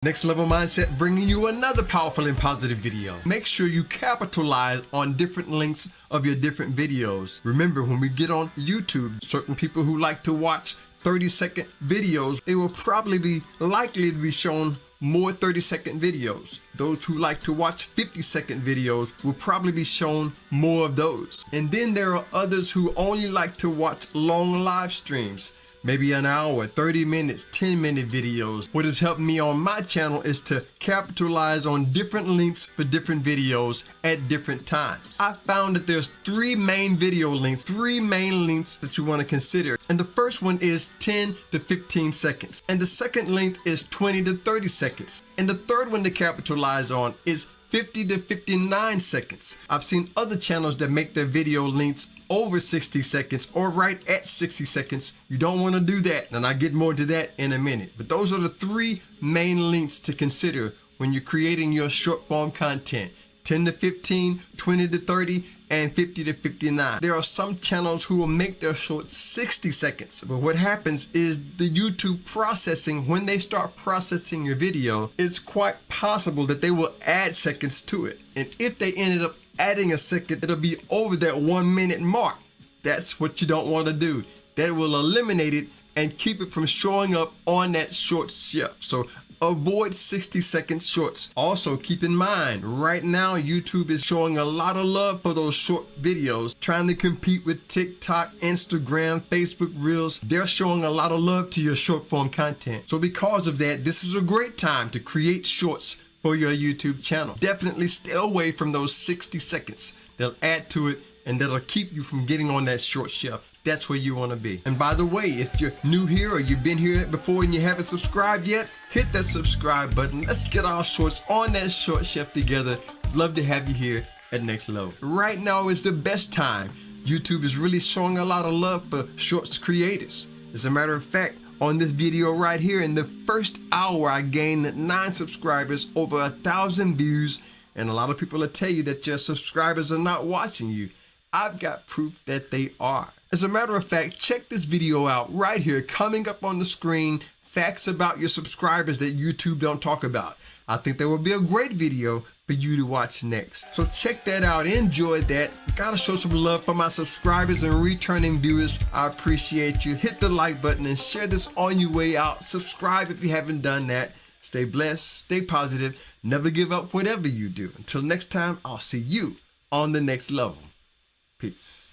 Next Level Mindset bringing you another powerful and positive video. Make sure you capitalize on different links of your different videos. Remember, when we get on YouTube, certain people who like to watch 30-second videos, they will probably be likely to be shown more 30-second videos. Those who like to watch 50-second videos will probably be shown more of those. And then there are others who only like to watch long live streams. Maybe an hour, 30 minutes, 10-minute videos. What has helped me on my channel is to capitalize on different links for different videos at different times. I found that there's three main links that you want to consider. And the first one is 10 to 15 seconds. And the second length is 20 to 30 seconds. And the third one to capitalize on is 50 to 59 seconds. I've seen other channels that make their video lengths over 60 seconds or right at 60 seconds. You don't want to do that, and I'll get more into that in a minute. But those are the three main lengths to consider when you're creating your short form content: 10 to 15, 20 to 30, and 50 to 59. There are some channels who will make their shorts 60 seconds. But what happens is the YouTube processing, when they start processing your video, it's quite possible that they will add seconds to it. And if they ended up adding a second, it'll be over that 1 minute mark. That's what you don't want to do. That will eliminate it and keep it from showing up on that short shelf. So avoid 60-second shorts. Also, keep in mind, right now, YouTube is showing a lot of love for those short videos, trying to compete with TikTok, Instagram, Facebook Reels. They're showing a lot of love to your short form content. So because of that, this is a great time to create shorts for your YouTube channel. Definitely stay away from those 60 seconds. They'll add to it and that'll keep you from getting on that short shelf. That's where you want to be. And by the way, if you're new here or you've been here before and you haven't subscribed yet, hit that subscribe button. Let's get our shorts on that short shelf together. Love to have you here at Next Level. Right now is the best time. YouTube is really showing a lot of love for shorts creators. As a matter of fact, on this video right here, in the first hour, I gained 9 subscribers, over 1,000 views, and a lot of people will tell you that your subscribers are not watching you. I've got proof that they are. As a matter of fact, check this video out right here, coming up on the screen, facts about your subscribers that YouTube don't talk about. I think that would be a great video for you to watch next. So check that out, enjoy that. Gotta show some love for my subscribers and returning viewers. I appreciate you. Hit the like button and share this on your way out. Subscribe if you haven't done that. Stay blessed, stay positive, never give up whatever you do. Until next time, I'll see you on the next level. Peace.